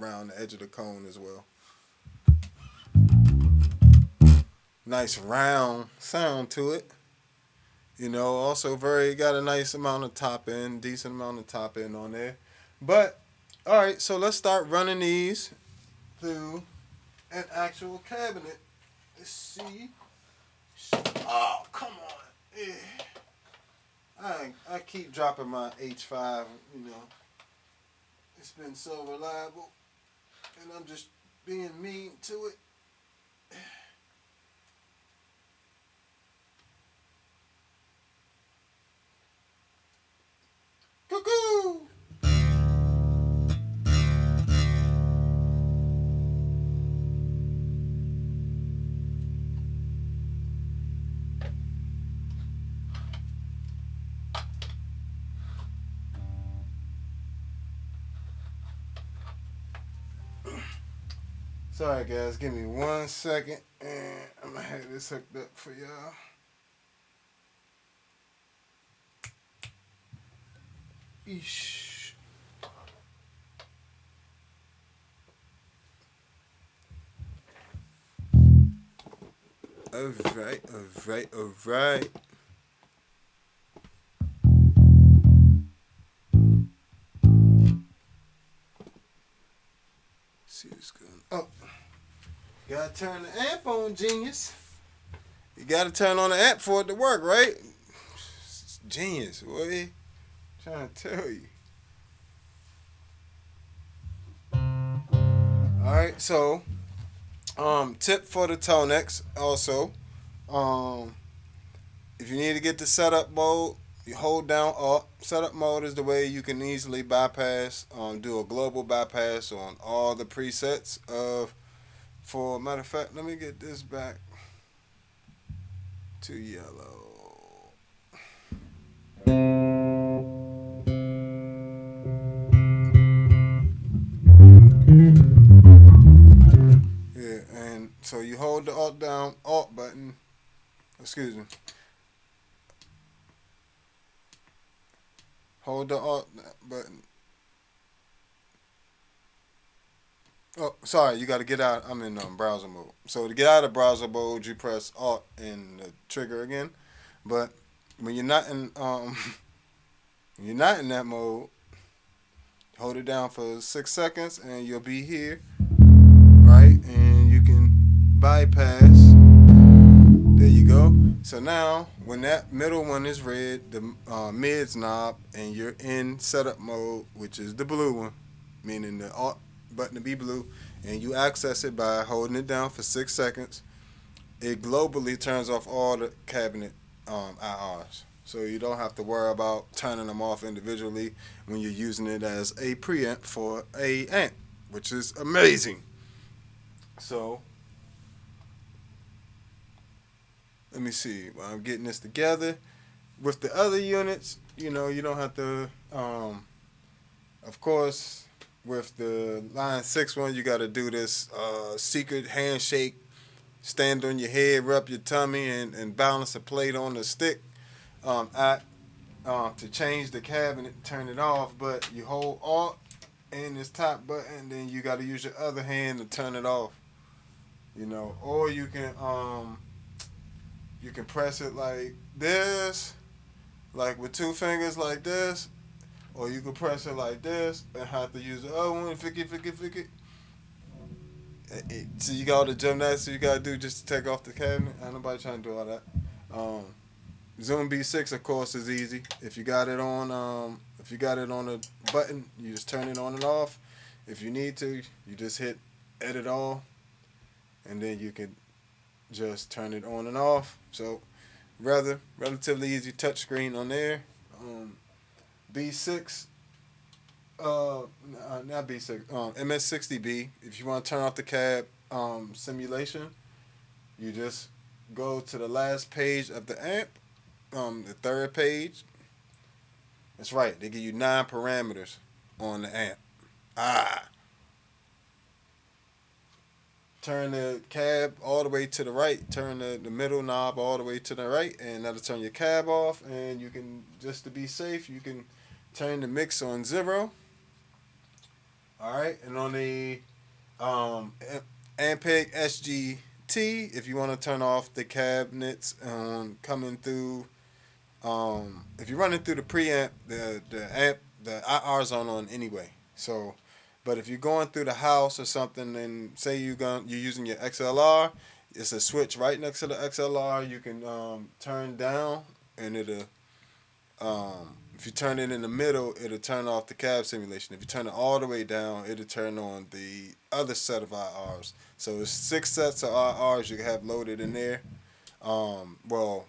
around the edge of the cone as well. Nice round sound to it. Also very got a nice amount of top end, decent amount of top end on there. But all right, so let's start running these through an actual cabinet. Let's see. Oh, come on. Yeah. I keep dropping my H5, It's been so reliable, and I'm just being mean to it. Cuckoo! Sorry guys, give me 1 second and I'm gonna have this hooked up for y'all. Eesh. Alright. See what's going on. Oh, gotta turn the amp on, genius. You gotta turn on the amp for it to work, right? It's genius, boy. Trying to tell you. Alright, so tip for the Tonex also. Um, if you need to get the setup mode, you hold down Alt. Setup mode is the way you can easily bypass, do a global bypass on all the presets of. For matter of fact, let me get this back to yellow. Yeah, and so you hold the Alt button. Excuse me. Hold the Alt button. Oh, sorry, you got to get out. I'm in browser mode. So to get out of browser mode, you press Alt and the trigger again. But when you're not in when you're not in that mode, hold it down for 6 seconds, and you'll be here, right? And you can bypass. There you go. So now, when that middle one is red, the mids knob, and you're in setup mode, which is the blue one, meaning the Alt button to be blue, and you access it by holding it down for 6 seconds, it globally turns off all the cabinet IRs. So you don't have to worry about turning them off individually when you're using it as a preamp for a amp, which is amazing. So let me see. While I'm getting this together with the other units, you don't have to. Of course, with the line 6 one, you got to do this secret handshake. Stand on your head, rub your tummy, and balance a plate on the stick. To change the cabinet, turn it off, but you hold Alt and this top button, then you got to use your other hand to turn it off. Or you can press it like this, like with 2 fingers like this, or you can press it like this and have to use the other one, flick it. So you got all the gymnastics you got to do just to take off the cabinet. Ain't nobody trying to do all that. Zoom B6, of course, is easy. If you got it on a button, you just turn it on and off. If you need to, you just hit edit all, and then you can just turn it on and off. So relatively easy touchscreen on there. B6, not B6, MS-60B. If you want to turn off the cab simulation, you just go to the last page of the amp, the third page. That's right. They give you 9 parameters on the amp. Turn the cab all the way to the right. Turn the middle knob all the way to the right, and that'll turn your cab off. And you can, just to be safe, you can turn the mix on 0. All right, and on the um, Ampeg SGT, if you want to turn off the cabinets coming through, if you're running through the preamp, the IR's on anyway. So, but if you're going through the house or something, and say you're using your XLR, it's a switch right next to the XLR. You can turn down, and if you turn it in the middle, it'll turn off the cab simulation. If you turn it all the way down, it'll turn on the other set of IRs. So it's 6 sets of IRs you can have loaded in there. Well,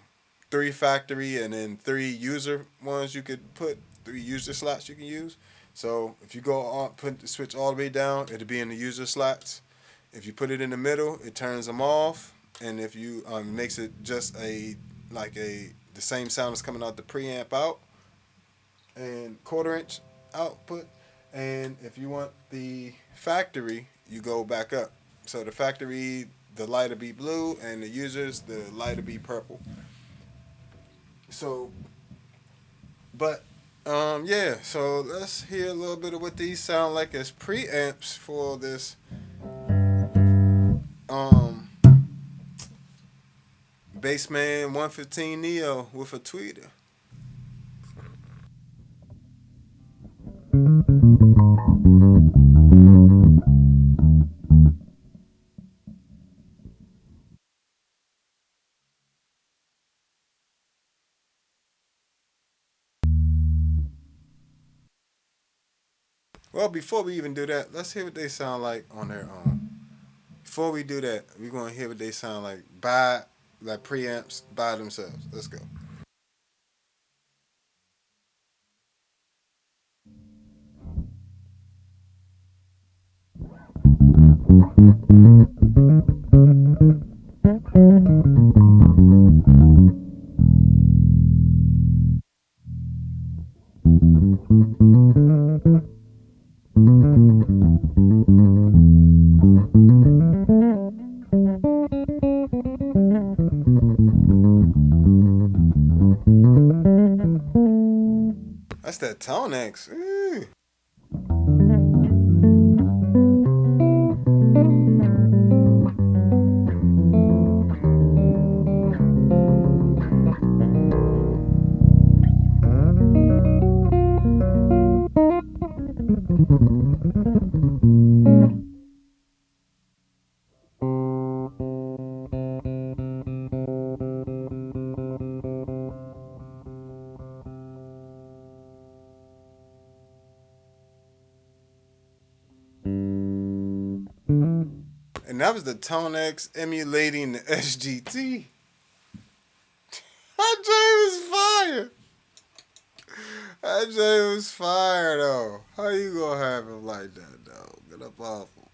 3 factory and then 3 user ones you could put, 3 user slots you can use. So if you go on, put the switch all the way down, it'll be in the user slots. If you put it in the middle, it turns them off, and if you makes it just the same sound is coming out the preamp out and 1/4 inch output. And if you want the factory, you go back up. So the factory, the light will be blue, and the users, the light will be purple. So, but yeah. So let's hear a little bit of what these sound like as preamps for this um Bassman 115 Neo with a tweeter. Well, before we even do that, let's hear what they sound like on their own. Before we do that, we're gonna hear what they sound like preamps by themselves. Let's go. That's that Tonex. Ooh. And that was the Tonex emulating the SGT. That J was fire. That J was fire though. How you gonna have him like that though? Get up off him.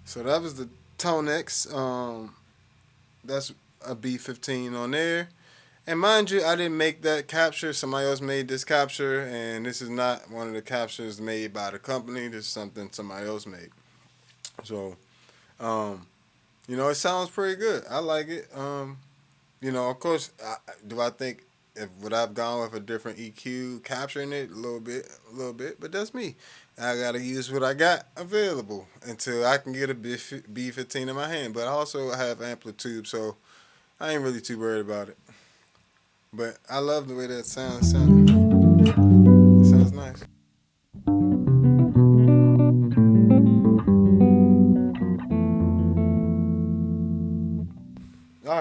So that was the Tonex. That's a B15 on there. And mind you, I didn't make that capture. Somebody else made this capture, and this is not one of the captures made by the company. This is something somebody else made. So, um, it sounds pretty good. I like it. Of course, do I think if would I've gone with a different EQ capturing it a little bit, but that's me. I gotta use what I got available until I can get a B15 in my hand. But I also have amplitude, so I ain't really too worried about it. But I love the way that sounds. It sounds nice.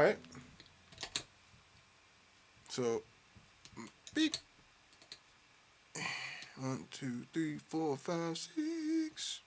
All right. So beep. 1, 2, 3, 4, 5, 6.